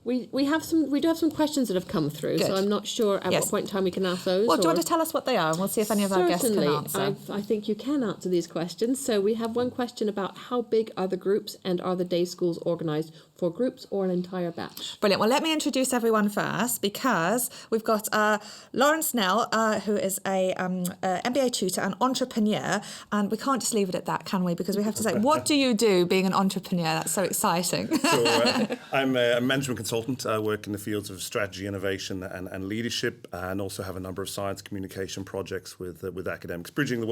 We do have some questions that have come through, Good. so I'm not sure at what point in time we can ask those. Well, do you want to tell us what they are, and we'll see if any of our guests can answer. I think you can answer these questions. So we have one question about how big are the groups, and are the day schools organised for groups or an entire batch? Brilliant. Well, let me introduce everyone first, because we've got Lauren Snell, who is a MBA tutor and entrepreneur, and we can't just leave it at that, can we? Because we have to say, what do you do being an entrepreneur? That's so exciting. So I'm a management consultant. I work in the fields of strategy, innovation and leadership, and also have a number of science communication projects with academics, bridging the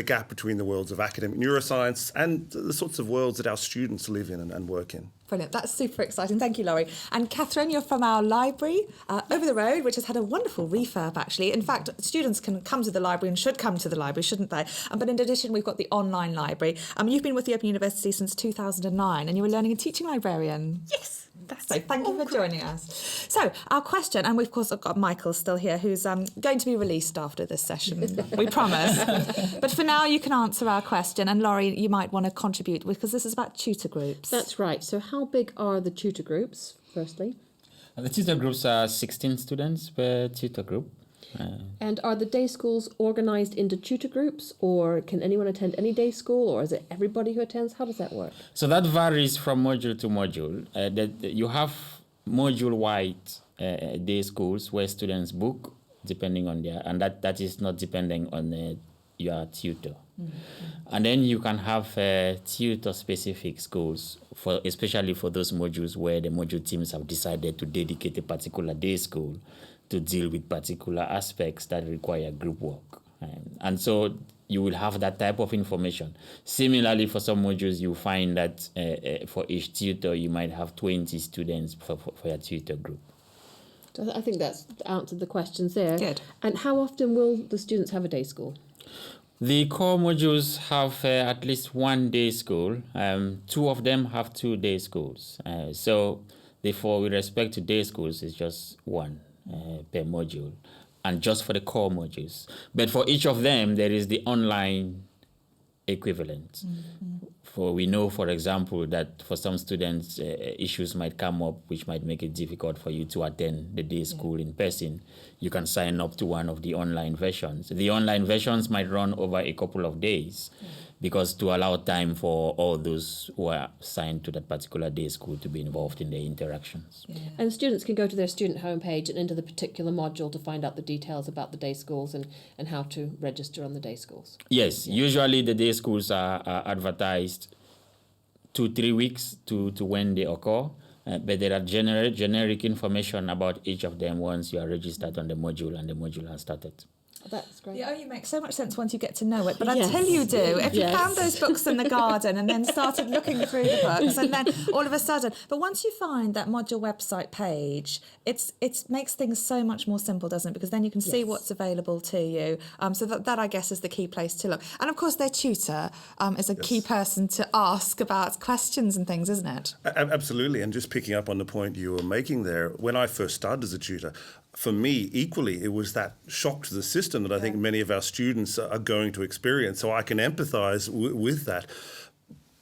gap between the worlds of academic neuroscience and the sorts of worlds that our students live in and work in. Brilliant. That's super exciting. Thank you, Laurie. And Catherine, you're from our library over the road, which has had a wonderful refurb, actually. In fact, students can come to the library and should come to the library, shouldn't they? But in addition, we've got the online library. You've been with the Open University since 2009, and you were learning and teaching librarian. Yes. So thank you for joining us. So our question, and we've of course got Michael still here, who's going to be released after this session, we promise. But for now, you can answer our question, and Laurie, you might want to contribute, because this is about tutor groups. That's right. So how big are the tutor groups, firstly? The tutor groups are 16 students per tutor group. And are the day schools organised into tutor groups, or can anyone attend any day school, or is it everybody who attends? How does that work? So that varies from module to module. You have module-wide day schools where students book depending on and that is not depending on your tutor. Mm-hmm. And then you can have tutor-specific schools, especially for those modules where the module teams have decided to dedicate a particular day school to deal with particular aspects that require group work. And so you will have that type of information. Similarly, for some modules, you find that for each tutor, you might have 20 students for your tutor group. So I think that's answered the questions there. Good. And how often will the students have a day school? The core modules have at least one day school. 2 of them have 2 day schools. So therefore, with respect to day schools, it's just one per module, and just for the core modules. But for each of them, there is the online equivalent. Mm-hmm. For we know, for example, that for some students, issues might come up which might make it difficult for you to attend the day school in person. You can sign up to one of the online versions. The online versions might run over a couple of days, because to allow time for all those who are assigned to that particular day school to be involved in the interactions. Yeah. And students can go to their student homepage and into the particular module to find out the details about the day schools and how to register on the day schools. Yes, usually the day schools are advertised 2-3 weeks to when they occur, but there are generic information about each of them once you are registered on the module and the module has started. That's great. Yeah, you make so much sense once you get to know it. But Yes. until you do, if you Yes. found those books in the garden and then started looking through the books, and then all of a sudden, but once you find that module website page, it makes things so much more simple, doesn't it? Because then you can see what's available to you. So that I guess is the key place to look. And of course, their tutor is a key person to ask about questions and things, isn't it? Absolutely. And just picking up on the point you were making there, when I first started as a tutor, for me, equally, it was that shock to the system that I think many of our students are going to experience. So I can empathise with that.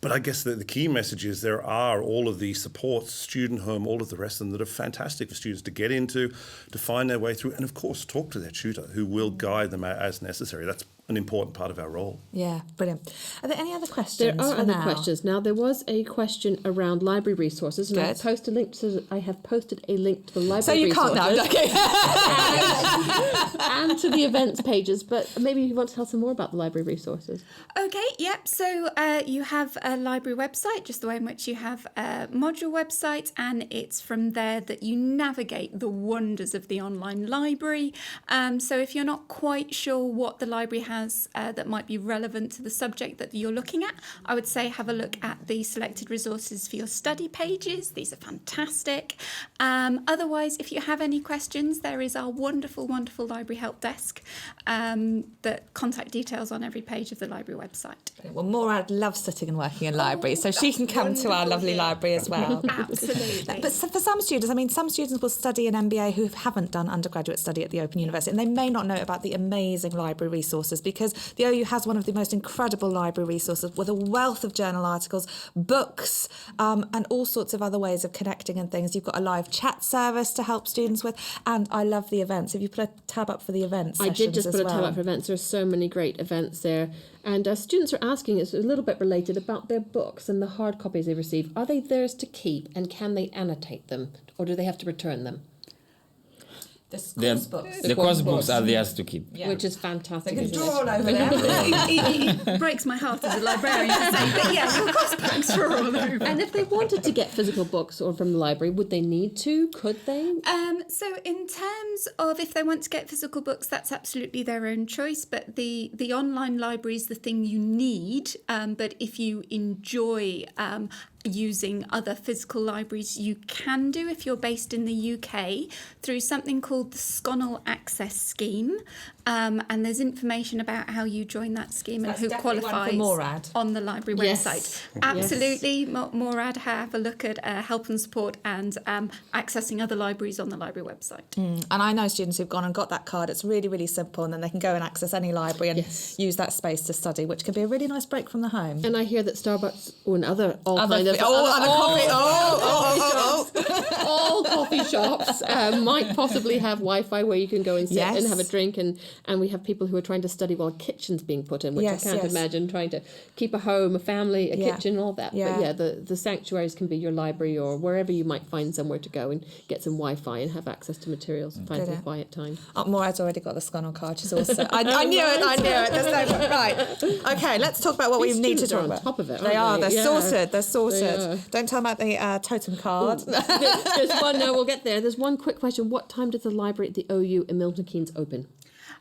But I guess the key message is there are all of these supports, student home, all of the rest of them that are fantastic for students to get into, to find their way through, and of course talk to their tutor who will guide them as necessary. That's an important part of our role. Yeah, brilliant. Are there any other questions? There are other now? questions. Now, there was a question around library resources, and I have posted a link to the library so you resources. can't now, okay. and to the events pages, but maybe you want to tell some more about the library resources. Okay, yep. So you have a library website, just the way in which you have a module website, and it's from there that you navigate the wonders of the online library. So if you're not quite sure what the library has that might be relevant to the subject that you're looking at, I would say have a look at the selected resources for your study pages. These are fantastic. Otherwise, if you have any questions, there is our wonderful, wonderful library help desk. The contact details on every page of the library website. Well, Morad loves sitting and working in libraries, so she can come to our lovely library as well. Absolutely. But for some students, I mean, some students will study an MBA who haven't done undergraduate study at the Open University, and they may not know about the amazing library resources because the OU has one of the most incredible library resources with a wealth of journal articles, books, and all sorts of other ways of connecting and things. You've got a live chat service to help students with, and I love the events. Have you put a tab up for the events? I did just put a tab up for events. There's so many great events there. And students are asking, it's a little bit related, about their books and the hard copies they receive. Are they theirs to keep, and can they annotate them, or do they have to return them? The course books are theirs to keep. Yeah. Which is fantastic. They can isn't draw it? all over there. It breaks my heart as a librarian to say, but yeah, your course books are all over. And if they wanted to get physical books or from the library, would they need to? Could they? So in terms of if they want to get physical books, that's absolutely their own choice. But the online library is the thing you need. But if you enjoy using other physical libraries, you can do, if you're based in the UK, through something called the Sconnell Access Scheme. And there's information about how you join that scheme and who qualifies on the library website. Absolutely. Morad, have a look at help and support and accessing other libraries on the library website. And I know students who've gone and got that card. It's really, really simple, and then they can go and access any library and use that space to study, which can be a really nice break from the home. And I hear that Starbucks and all coffee shops might possibly have Wi-Fi where you can go and sit and have a drink, and we have people who are trying to study while kitchens being put in, which I can't imagine, trying to keep a home, a family, a kitchen, all that. But the sanctuaries can be your library or wherever you might find somewhere to go and get some Wi-Fi and have access to materials and find some quiet time. Morad's already got the Sconnell card. She's also I knew it. There's no right. Okay, let's talk about what we need to talk about. On top of it, They are. They're sorted. They're sorted. They are. Don't tell them about the totem card. There's one. No, we'll get there. There's one quick question. What time does the library at the OU in Milton Keynes open?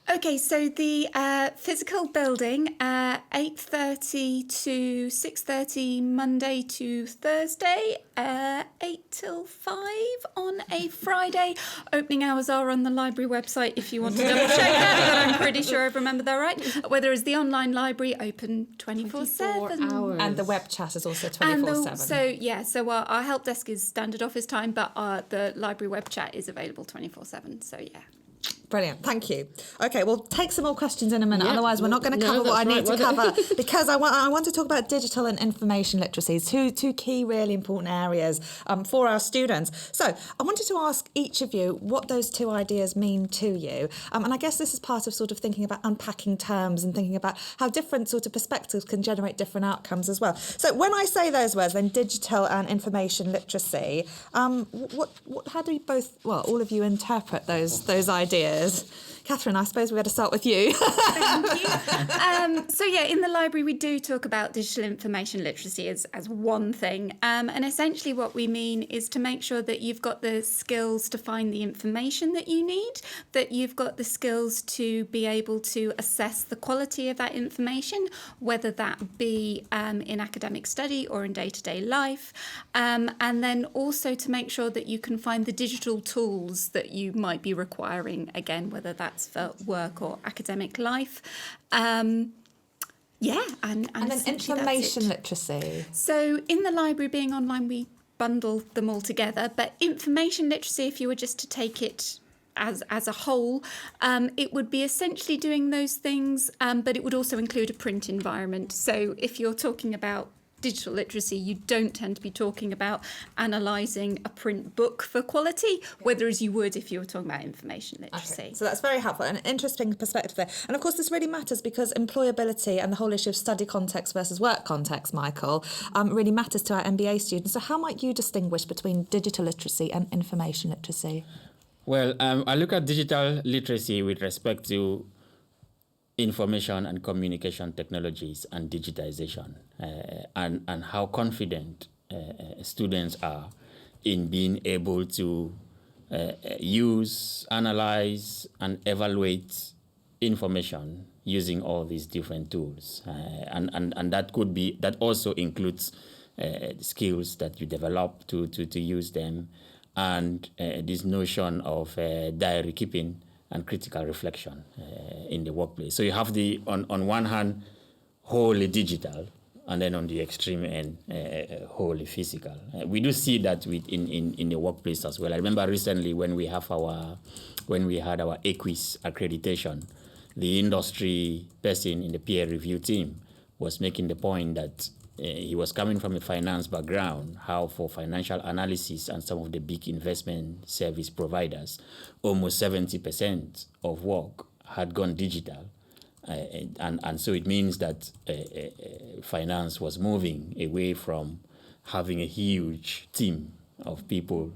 Okay, so the physical building, 8:30 to 6:30 Monday to Thursday, 8 till 5 on a Friday. Opening hours are on the library website if you want to double check that, but I'm pretty sure I've remembered that right. Whereas the online library open 24/7. And the web chat is also 24/7. So our help desk is standard office time, but the library web chat is available 24/7. So yeah. Brilliant, thank you. Okay, we'll take some more questions in a minute. Otherwise, we're not going to cover what I need to cover because I want to talk about digital and information literacies, two key, really important areas for our students. So I wanted to ask each of you what those two ideas mean to you, and I guess this is part of sort of thinking about unpacking terms and thinking about how different sort of perspectives can generate different outcomes as well. So when I say those words, then digital and information literacy, how do you both, all of you, interpret those ideas? Catherine, I suppose we better start with you. Thank you. In the library we do talk about digital information literacy as one thing. And essentially what we mean is to make sure that you've got the skills to find the information that you need, that you've got the skills to be able to assess the quality of that information, whether that be in academic study or in day-to-day life. And then also to make sure that you can find the digital tools that you might be requiring, again, whether that's for work or academic life. And then information literacy. So in the library being online, we bundle them all together. But information literacy, if you were just to take it as a whole, it would be essentially doing those things, but it would also include a print environment. So if you're talking about digital literacy, you don't tend to be talking about analysing a print book for quality, whereas you would if you were talking about information literacy. Okay. So that's very helpful and an interesting perspective there. And of course, this really matters because employability and the whole issue of study context versus work context, Michael, really matters to our MBA students. So how might you distinguish between digital literacy and information literacy? Well, I look at digital literacy with respect to information and communication technologies and digitization, and how confident students are in being able to use, analyze, and evaluate information using all these different tools. And that also includes skills that you develop to use them, and this notion of diary keeping and critical reflection in the workplace. So you have on one hand, wholly digital, and then on the extreme end, wholly physical. We do see that in the workplace as well. I remember recently when we had our AQUIS accreditation, the industry person in the peer review team was making the point that he was coming from a finance background, how for financial analysis and some of the big investment service providers, almost 70% of work had gone digital. And so it means that finance was moving away from having a huge team of people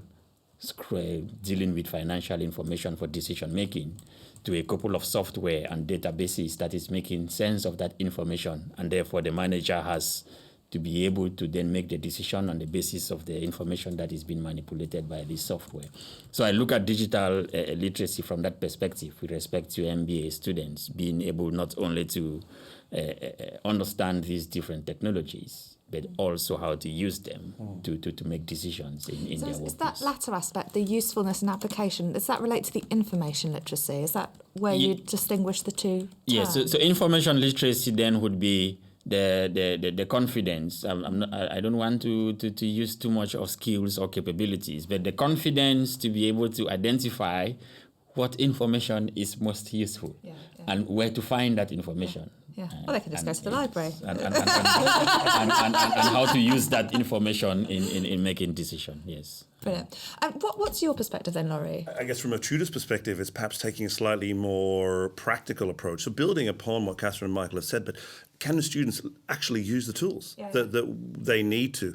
dealing with financial information for decision making to a couple of software and databases that is making sense of that information, and therefore the manager has to be able to then make the decision on the basis of the information that is being manipulated by this software. So I look at digital literacy from that perspective with respect to MBA students being able not only to understand these different technologies, but also how to use them to make decisions in their work. Is that latter aspect, the usefulness and application, does that relate to the information literacy? Is that where you distinguish the two terms? Yes, so information literacy then would be the confidence. I don't want to use too much of skills or capabilities, but the confidence to be able to identify what information is most useful and where to find that information. Yeah. Well, they can just go to the library. And how to use that information in making decisions, yes. Brilliant. What's your perspective then, Laurie? I guess from a tutor's perspective, it's perhaps taking a slightly more practical approach. So building upon what Catherine and Michael have said, but can the students actually use the tools that they need to?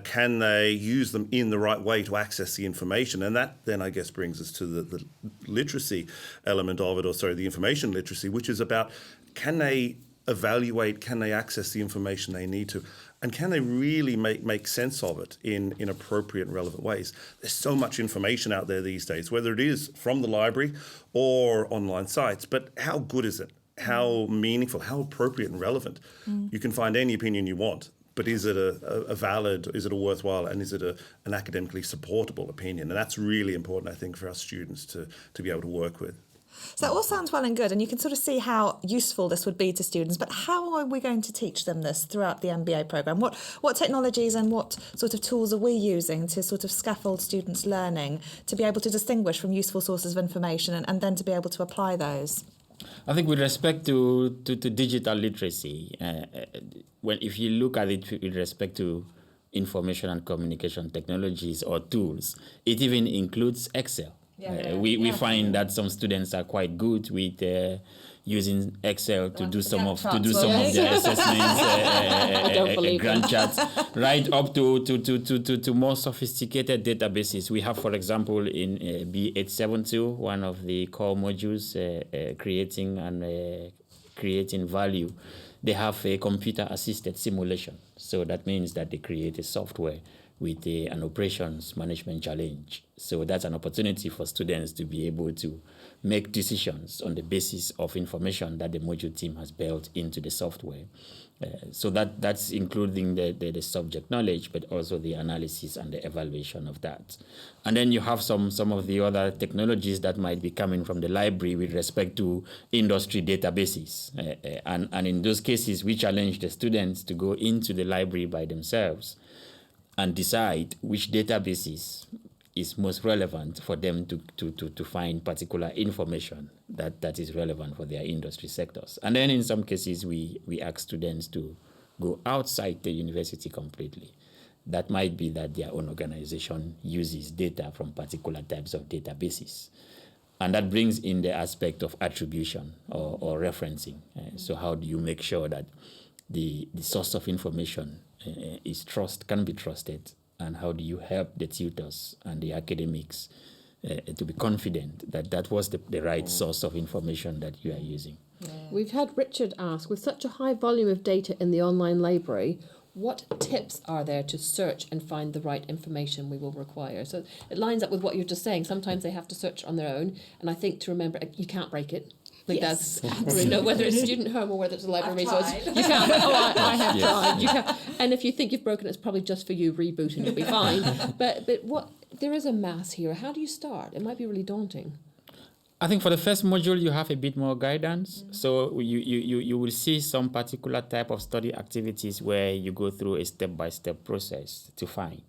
Can they use them in the right way to access the information? And that then, I guess, brings us to the literacy element of it, or sorry, the information literacy, which is about, can they evaluate, can they access the information they need to? And can they really make sense of it in appropriate and relevant ways? There's so much information out there these days, whether it is from the library or online sites, but how good is it? How meaningful, how appropriate and relevant? You can find any opinion you want, but is it a valid, is it a worthwhile, and is it an academically supportable opinion? And that's really important, I think, for our students to be able to work with. So that all sounds well and good, and you can sort of see how useful this would be to students, but how are we going to teach them this throughout the MBA programme? What technologies and what sort of tools are we using to sort of scaffold students' learning to be able to distinguish from useful sources of information and then to be able to apply those? I think with respect to digital literacy, if you look at it with respect to information and communication technologies or tools, it even includes Excel. We find that some students are quite good with using Excel to do some of their assessments, grant charts, right up to more sophisticated databases. We have, for example, in B872, one of the core modules, creating value, they have a computer-assisted simulation. So that means that they create a software with an operations management challenge. So that's an opportunity for students to be able to make decisions on the basis of information that the module team has built into the software. So that's including the subject knowledge, but also the analysis and the evaluation of that. And then you have some of the other technologies that might be coming from the library with respect to industry databases. And in those cases, we challenge the students to go into the library by themselves and decide which databases is most relevant for them to find particular information that is relevant for their industry sectors. And then in some cases, we ask students to go outside the university completely. That might be that their own organization uses data from particular types of databases. And that brings in the aspect of attribution or referencing. So how do you make sure that the source of information can be trusted, and how do you help the tutors and the academics to be confident that that was the right source of information that you are using? We've had Richard ask, with such a high volume of data in the online library, what tips are there to search and find the right information we will require? So it lines up with what you're just saying. Sometimes they have to search on their own, and I think to remember, you can't break it. That's whether it's student home or whether it's a library resource. You can't. I have tried. You can't. And if you think you've broken it, it's probably just for you. Reboot and you'll be fine. But what, there is a mass here. How do you start? It might be really daunting. I think for the first module, you have a bit more guidance. So you will see some particular type of study activities where you go through a step-by-step process to find.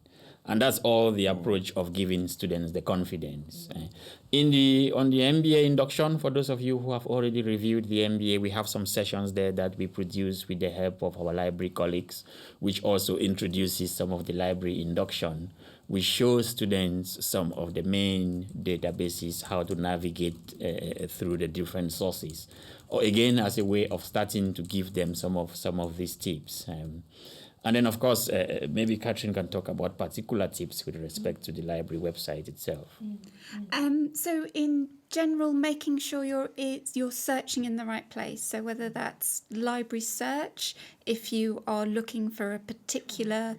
And that's all the approach of giving students the confidence. On the MBA induction, for those of you who have already reviewed the MBA, we have some sessions there that we produce with the help of our library colleagues, which also introduces some of the library induction, which shows students some of the main databases, how to navigate through the different sources, or again as a way of starting to give them some of these tips. And then, of course, maybe Catherine can talk about particular tips with respect to the library website itself. So in general, making sure you're searching in the right place. So whether that's library search, if you are looking for a particular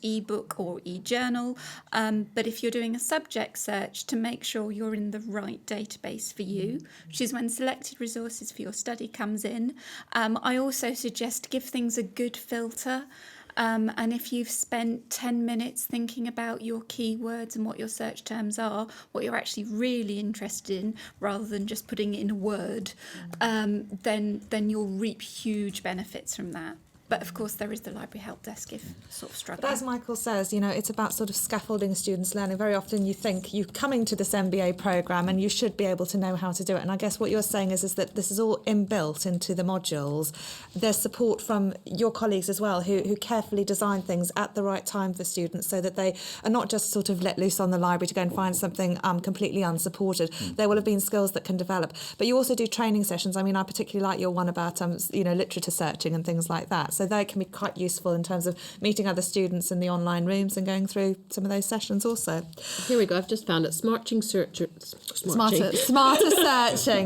ebook or e-journal, but if you're doing a subject search, to make sure you're in the right database for you, which is when selected resources for your study comes in. I also suggest give things a good filter. And if you've spent 10 minutes thinking about your keywords and what your search terms are, what you're actually really interested in, rather than just putting it in a word, then you'll reap huge benefits from that. But of course, there is the library help desk if sort of struggling. But as Michael says, it's about sort of scaffolding students' learning. Very often you think you're coming to this MBA programme and you should be able to know how to do it. And I guess what you're saying is that this is all inbuilt into the modules. There's support from your colleagues as well who carefully design things at the right time for students so that they are not just sort of let loose on the library to go and find something completely unsupported. There will have been skills that can develop. But you also do training sessions. I mean, I particularly like your one about literature searching and things like that. So they can be quite useful in terms of meeting other students in the online rooms and going through some of those sessions also. Here we go. I've just found it. Smarter searching.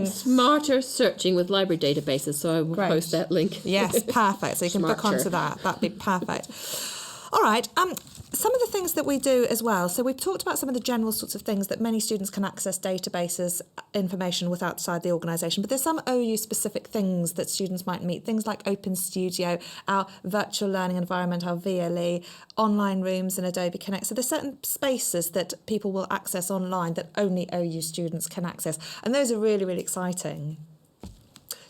Smarter searching with library databases. So I will post that link. Yes, perfect. So you can book onto that. That'd be perfect. All right. Some of the things that we do as well. So we've talked about some of the general sorts of things that many students can access databases, information with outside the organisation. But there's some OU specific things that students might meet. Things like Open Studio, our virtual learning environment, our VLE, online rooms and Adobe Connect. So there's certain spaces that people will access online that only OU students can access. And those are really, really exciting.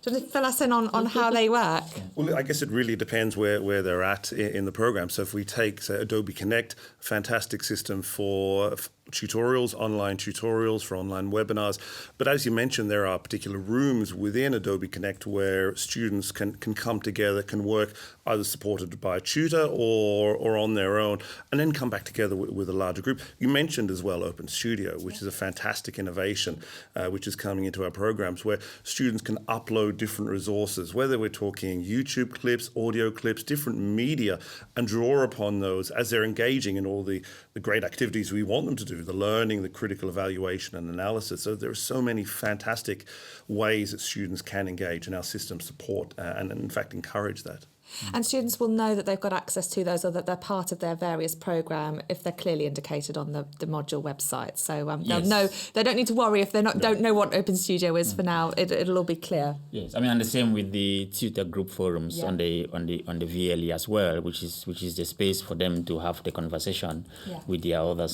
Do you want to fill us in on how they work? Well, I guess it really depends where they're at in the program. So if we take, say, Adobe Connect, a fantastic system for tutorials, online tutorials for online webinars. But as you mentioned, there are particular rooms within Adobe Connect where students can come together, can work either supported by a tutor or on their own, and then come back together with a larger group. You mentioned as well Open Studio, which is a fantastic innovation, which is coming into our programs, where students can upload different resources, whether we're talking YouTube clips, audio clips, different media, and draw upon those as they're engaging in all the great activities we want them to do, the learning, the critical evaluation and analysis. So there are so many fantastic ways that students can engage, and our systems support and in fact encourage that. And students will know that they've got access to those or that they're part of their various programme if they're clearly indicated on the module website. So they'll know, they don't need to worry if they don't know what Open Studio is for now. It'll all be clear. Yes, I mean, and the same with the tutor group forums on the VLE as well, which is the space for them to have the conversation with their other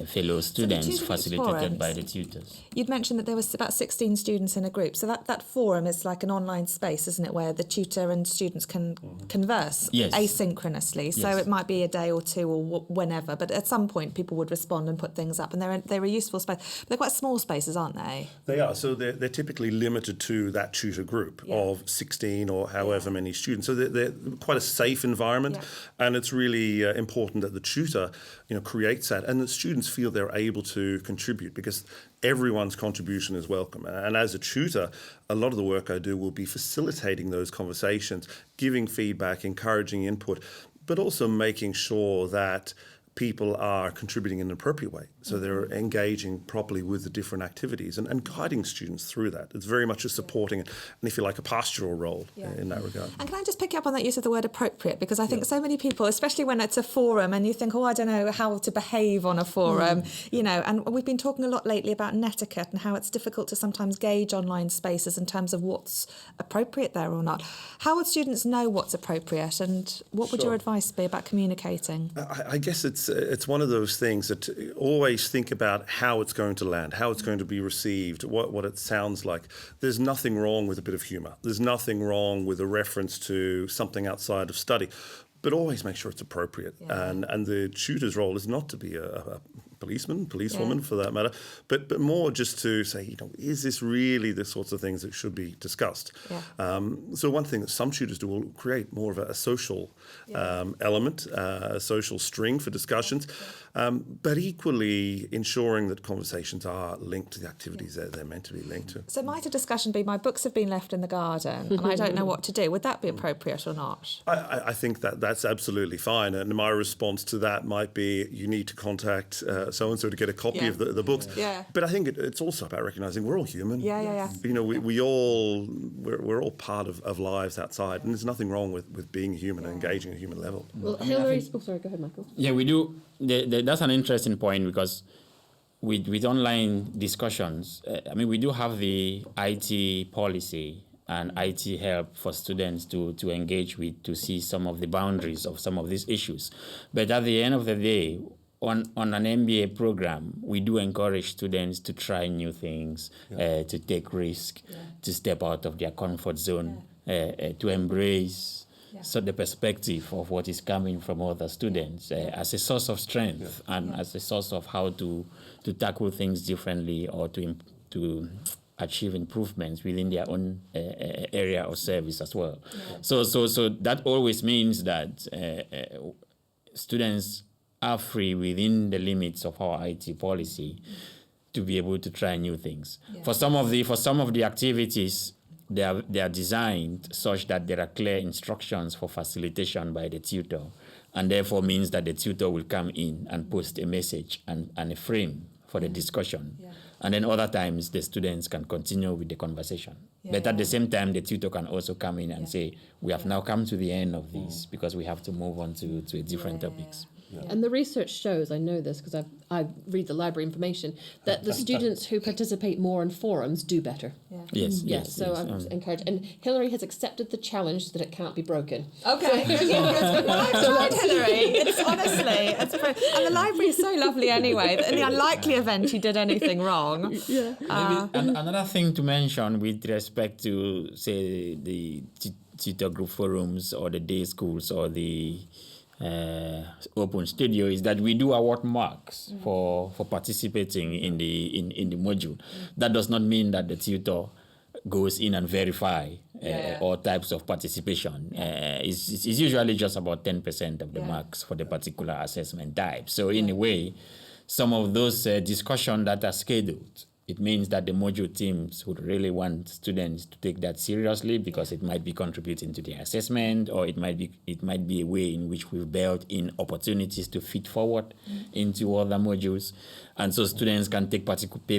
fellow students, facilitated by the tutors. You'd mentioned that there was about 16 students in a group. So that forum is like an online space, isn't it, where the tutor and students can converse asynchronously. So it might be a day or two or whenever, but at some point people would respond and put things up, and they're a useful space. But they're quite small spaces, aren't they? They are. So they're typically limited to that tutor group of 16 or however many students. So they're quite a safe environment, and it's really important that the tutor creates that, and that students feel they're able to contribute, because everyone's contribution is welcome. And as a tutor, a lot of the work I do will be facilitating those conversations, giving feedback, encouraging input, but also making sure that people are contributing in an appropriate way. So they're engaging properly with the different activities and guiding students through that. It's very much a supporting and, if you like, a pastoral role in that regard. And can I just pick up on that use of the word appropriate? Because I think so many people, especially when it's a forum and you think, I don't know how to behave on a forum, and we've been talking a lot lately about netiquette and how it's difficult to sometimes gauge online spaces in terms of what's appropriate there or not. How would students know what's appropriate, and what would your advice be about communicating? I guess it's one of those things that always think about how it's going to land, how it's going to be received, what it sounds like. There's nothing wrong with a bit of humour. There's nothing wrong with a reference to something outside of study. but always make sure it's appropriate. And the tutor's role is not to be a policeman, policewoman for that matter, but more just to say, is this really the sorts of things that should be discussed? So one thing that some tutors do will create more of a social element, a social string for discussions, but equally ensuring that conversations are linked to the activities that they're meant to be linked to. So might a discussion be, my books have been left in the garden and I don't know what to do? Would that be appropriate or not? I think that's absolutely fine. And my response to that might be, you need to contact so-and-so to get a copy of the books. But I think it's also about recognising we're all human. We're all part of lives outside, and there's nothing wrong with being human and engaging at a human level. Well, Hilary, sorry, go ahead, Michael. Yeah, we do. That's an interesting point, because with online discussions, we do have the IT policy and IT help for students to engage with, to see some of the boundaries of some of these issues. But at the end of the day, on an MBA program, we do encourage students to try new things, to take risks, to step out of their comfort zone, to embrace the perspective of what is coming from other students as a source of strength and as a source of how to tackle things differently, or to achieve improvements within their own area of service as well. So that always means that students are free within the limits of our IT policy to be able to try new things. For some of the activities, they are designed such that there are clear instructions for facilitation by the tutor, and therefore means that the tutor will come in and post a message and a frame for the discussion. And then other times the students can continue with the conversation. But at the same time, the tutor can also come in and say, we have now come to the end of this because we have to move on to different topics. And the research shows, I know this because I read the library information, that the students who participate more in forums do better. Yes. So I'm encouraged. And Hilary has accepted the challenge that it can't be broken. Okay. Well, I've tried, Hilary. It's honestly, and the library is so lovely anyway, that in the unlikely event you did anything wrong. Another thing to mention with respect to, say, the tutor group forums or the day schools or the Open Studio is that we do award marks for participating in the module. That does not mean that the tutor goes in and verify all types of participation. It's usually just about 10% of the marks for the particular assessment type. So in a way, some of those discussions that are scheduled, it means that the module teams would really want students to take that seriously, because it might be contributing to the assessment, or it might be a way in which we've built in opportunities to feed forward into other modules. And so students can pay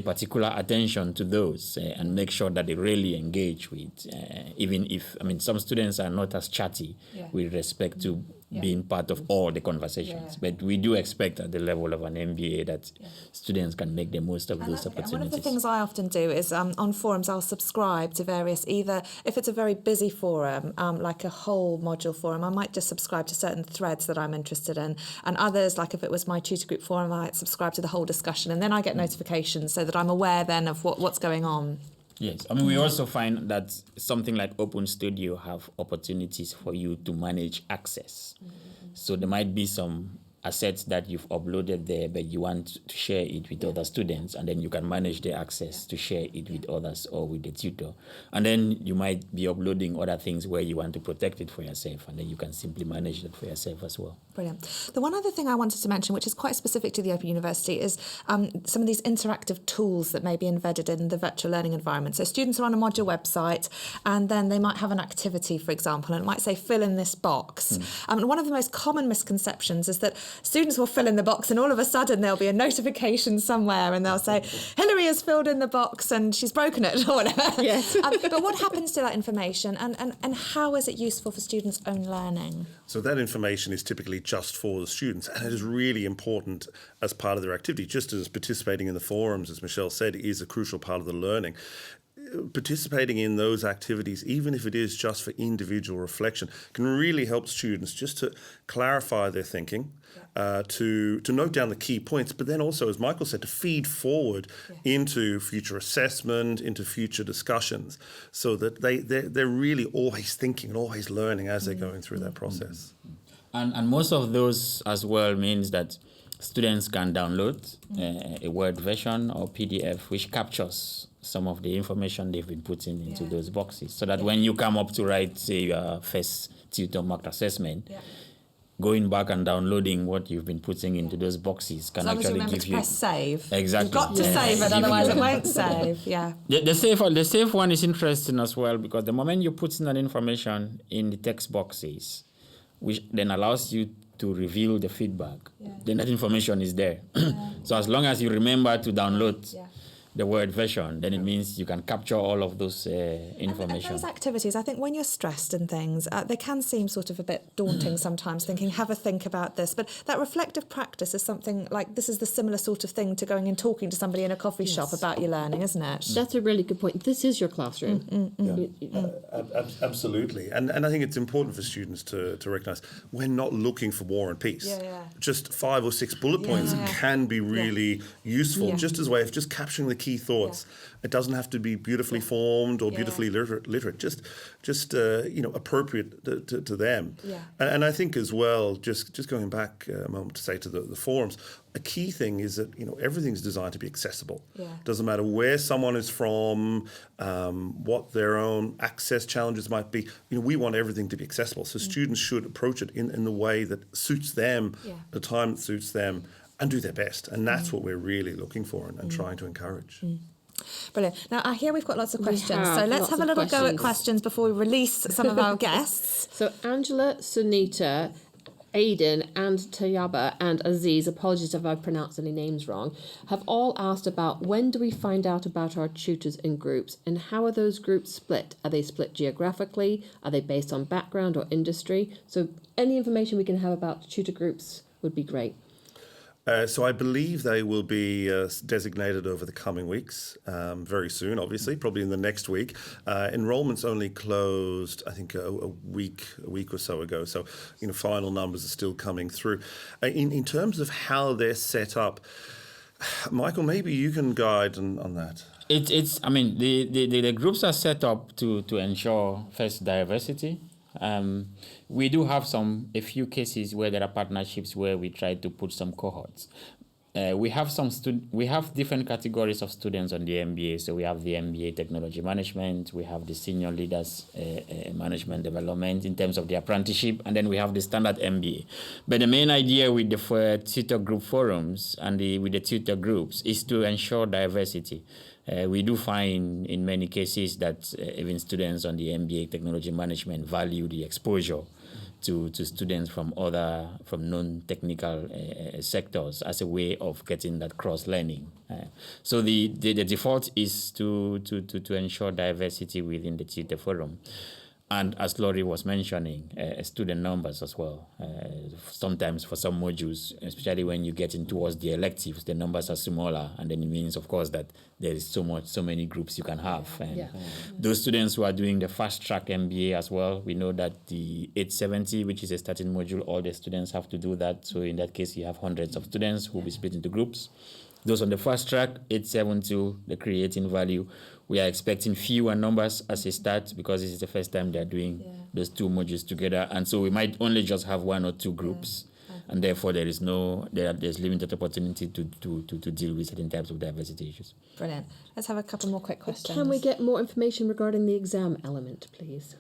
particular attention to those and make sure that they really engage with, even if, some students are not as chatty with respect to being part of all the conversations. But we do expect at the level of an MBA that students can make the most of those opportunities. One of the things I often do is on forums I'll subscribe to various, either if it's a very busy forum, like a whole module forum, I might just subscribe to certain threads that I'm interested in, and others, like if it was my tutor group forum, I might subscribe to the whole discussion, and then I get notifications so that I'm aware then of what's going on. Yes, we also find that something like Open Studio have opportunities for you to manage access. So there might be some assets that you've uploaded there, but you want to share it with other students, and then you can manage the access to share it with others or with the tutor. And then you might be uploading other things where you want to protect it for yourself, and then you can simply manage it for yourself as well. Brilliant. The one other thing I wanted to mention, which is quite specific to the Open University, is some of these interactive tools that may be embedded in the virtual learning environment. So students are on a module website, and then they might have an activity, for example, and it might say, fill in this box. And one of the most common misconceptions is that students will fill in the box, and all of a sudden there'll be a notification somewhere, and they'll say, Hilary has filled in the box and she's broken it, or whatever. Yes. But what happens to that information, and how is it useful for students' own learning? So that information is typically just for the students, and it is really important as part of their activity, just as participating in the forums, as Michelle said, is a crucial part of the learning. Participating in those activities, even if it is just for individual reflection, can really help students just to clarify their thinking, to note down the key points, but then also, as Michael said, to feed forward into future assessment, into future discussions, so that they're really always thinking and always learning as they're going through that process. And most of those as well means that students can download a Word version or PDF which captures some of the information they've been putting into those boxes, so that when you come up to write, say, your first tutor marked assessment, going back and downloading what you've been putting into those boxes can actually give you... press save. Exactly. You've got to save it, otherwise it won't save. Yeah. The safe one is interesting as well, because the moment you put in that information in the text boxes, which then allows you to reveal the feedback, then that information is there. So as long as you remember to download the Word version, then it means you can capture all of those information. And those activities, I think when you're stressed and things, they can seem sort of a bit daunting sometimes, thinking, have a think about this. But that reflective practice is something like, this is the similar sort of thing to going and talking to somebody in a coffee shop about your learning, isn't it? That's a really good point. This is your classroom. Absolutely. And I think it's important for students to recognise we're not looking for War and Peace. Just 5 or 6 bullet points can be really useful, just as a way of just capturing the key thoughts. It doesn't have to be beautifully formed or beautifully literate. Just appropriate to them. And I think as well, just going back a moment to say to the forums, a key thing is that everything's designed to be accessible. Doesn't matter where someone is from, what their own access challenges might be. We want everything to be accessible. So students should approach it in the way that suits them, the time that suits them, and do their best. And that's what we're really looking for and trying to encourage. Brilliant. Now, I hear we've got lots of questions, so let's have a little go at questions before we release some of our guests. So Angela, Sunita, Aidan and Tayaba and Aziz, apologies if I've pronounced any names wrong, have all asked about when do we find out about our tutors in groups and how are those groups split? Are they split geographically? Are they based on background or industry? So any information we can have about tutor groups would be great. So I believe they will be designated over the coming weeks, very soon, obviously, probably in the next week. Enrollment's only closed, I think, a week or so ago. So, final numbers are still coming through. In terms of how they're set up, Michael, maybe you can guide on that. The groups are set up to ensure first diversity. We do have a few cases where there are partnerships where we try to put some cohorts. We have different categories of students on the MBA. So we have the MBA Technology Management, we have the Senior Leaders Management Development in terms of the apprenticeship, and then we have the Standard MBA. But the main idea with the tutor group forums and with the tutor groups is to ensure diversity. We do find in many cases that even students on the MBA Technology Management value the exposure to students from non-technical sectors as a way of getting that cross-learning. So the default is to ensure diversity within the tutor forum. And as Laurie was mentioning, student numbers as well. Sometimes for some modules, especially when you get in towards the electives, the numbers are smaller, and then it means, of course, that there is so many groups you can have. And those students who are doing the fast track MBA as well, we know that the 870, which is a starting module, all the students have to do that. So in that case, you have hundreds of students who will be split into groups. Those on the fast track, 872, the creating value, we are expecting fewer numbers as a start because this is the first time they're doing those two modules together. And so we might only just have 1 or 2 groups. And therefore, there's limited opportunity to deal with certain types of diversity issues. Brilliant. Let's have a couple more quick questions. Can we get more information regarding the exam element, please?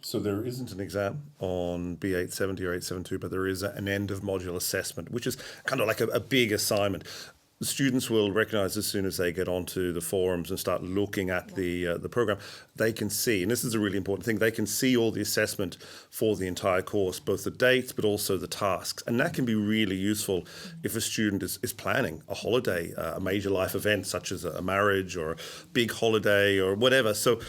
So there isn't an exam on B870 or 872, but there is an end of module assessment, which is kind of like a big assignment. The students will recognise as soon as they get onto the forums and start looking at the programme, they can see, and this is a really important thing, they can see all the assessment for the entire course, both the dates but also the tasks. And that can be really useful if a student is planning a holiday, a major life event such as a marriage or a big holiday or whatever. So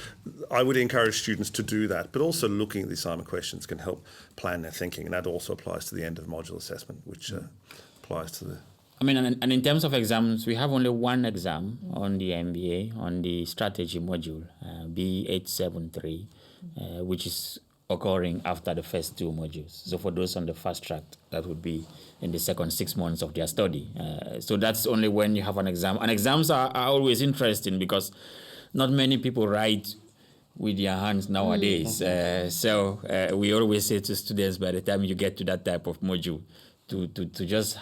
I would encourage students to do that, but also looking at the assignment questions can help plan their thinking. And that also applies to the end of module assessment, which applies to the... And in terms of exams, we have only one exam on the MBA, on the strategy module, B873, which is occurring after the first 2 modules. So for those on the fast track, that would be in the second 6 months of their study. So that's only when you have an exam. And exams are always interesting because not many people write with your hands nowadays. So we always say to students, by the time you get to that type of module, to just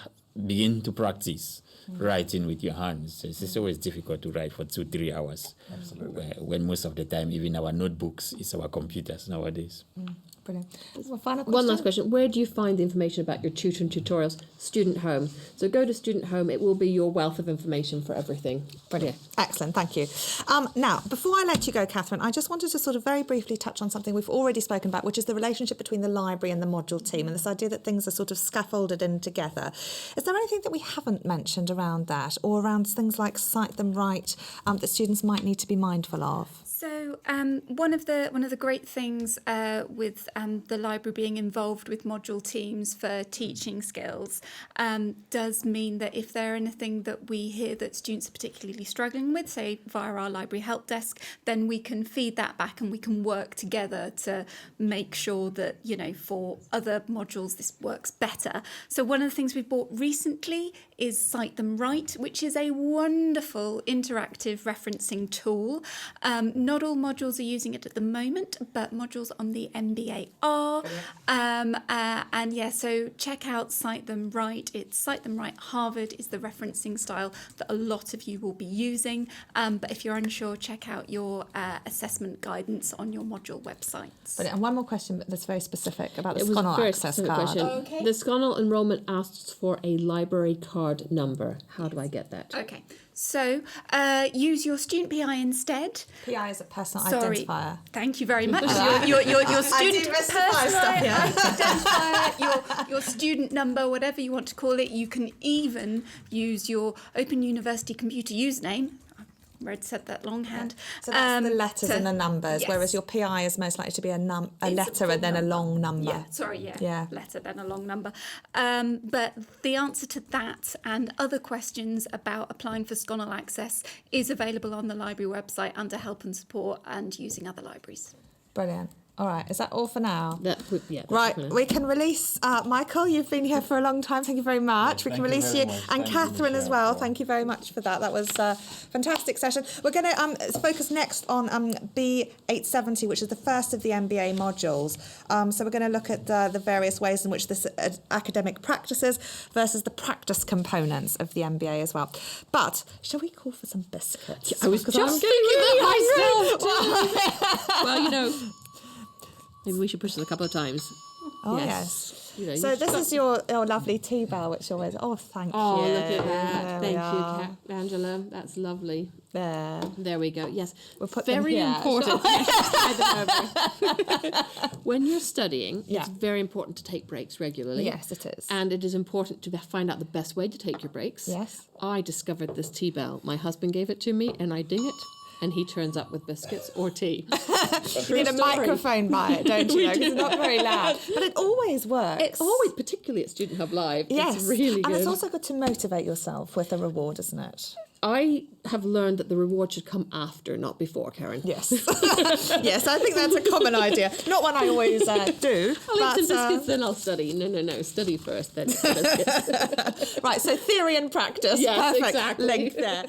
begin to practice writing with your hands. It's always difficult to write for 2-3 hours. Absolutely. When most of the time, even our notebooks is our computers nowadays. Brilliant. One final question. One last question. Where do you find the information about your tutoring tutorials? Student Home. So go to Student Home. It will be your wealth of information for everything. Brilliant. Excellent. Thank you. Now, before I let you go, Catherine, I just wanted to sort of very briefly touch on something we've already spoken about, which is the relationship between the library and the module team, and this idea that things are sort of scaffolded in together. Is there anything that we haven't mentioned around that, or around things like cite them right, that students might need to be mindful of? So one of the great things with the library being involved with module teams for teaching skills does mean that if there are anything that we hear that students are particularly struggling with, say via our library help desk, then we can feed that back and we can work together to make sure that, you know, for other modules this works better. So one of the things we've bought recently is Cite Them Right, which is a wonderful interactive referencing tool. Not all modules are using it at the moment, but modules on the MBA are. And yeah, so check out Cite Them Right. It's Cite Them Right Harvard is the referencing style that a lot of you will be using. But if you're unsure, check out your assessment guidance on your module websites. Brilliant. And one more question that's very specific about the It was a Sconnell very access specific card. question. Okay. The Sconnell enrolment asks for a library card number. How do I get that? Okay, so use your student PI instead. PI is a personal Sorry, identifier. thank you very much. Your student demystify stuff, yeah. identifier, your student number, whatever you want to call it. You can even use your Open University computer username. Red said that longhand. So that's the letters and the numbers, yes. whereas your PI is most likely to be a letter full and then a number. long number. Yeah, sorry, Yeah. letter, then a long number. But the answer to that and other questions about applying for Sconnell Access is available on the library website under Help and Support and using other libraries. Brilliant. All right, is that all for now? That's Right, enough. we can release Michael. You've been here for a long time. Thank you very much. We can release you, and Catherine as well. Thank you very much for that. That was a fantastic session. We're going to focus next on B870, which is the first of the MBA modules. So we're going to look at the various ways in which this academic practices versus the practice components of the MBA as well. But shall we call for some biscuits? I was just getting really hungry. Well, you know, maybe we should push it a couple of times. Oh, yes. You know, So you've this got- is your lovely tea bell, which always... Oh, thank you. Oh, look at that. There we Thank are. you, Angela. That's lovely. There. There we go. Yes. We'll put them very here. important. Slide them over. When you're studying, Yeah. it's very important to take breaks regularly. Yes, it is. And it is important to find out the best way to take your breaks. Yes. I discovered this tea bell. My husband gave it to me and I ding it. And he turns up with biscuits or tea. You need a microphone by it, don't you? Because it's not very loud. But it always works. It always, particularly at Student Hub Live, Yes. it's really And good. it's also good to motivate yourself with a reward, isn't it? I have learned that the reward should come after, not before, Karen. Yes. Yes, I think that's a common idea. Not one I always do. I'll eat some biscuits, then I'll study. No. Study first, then biscuits. Right, so theory and practice. Yes, Perfect exactly. link there.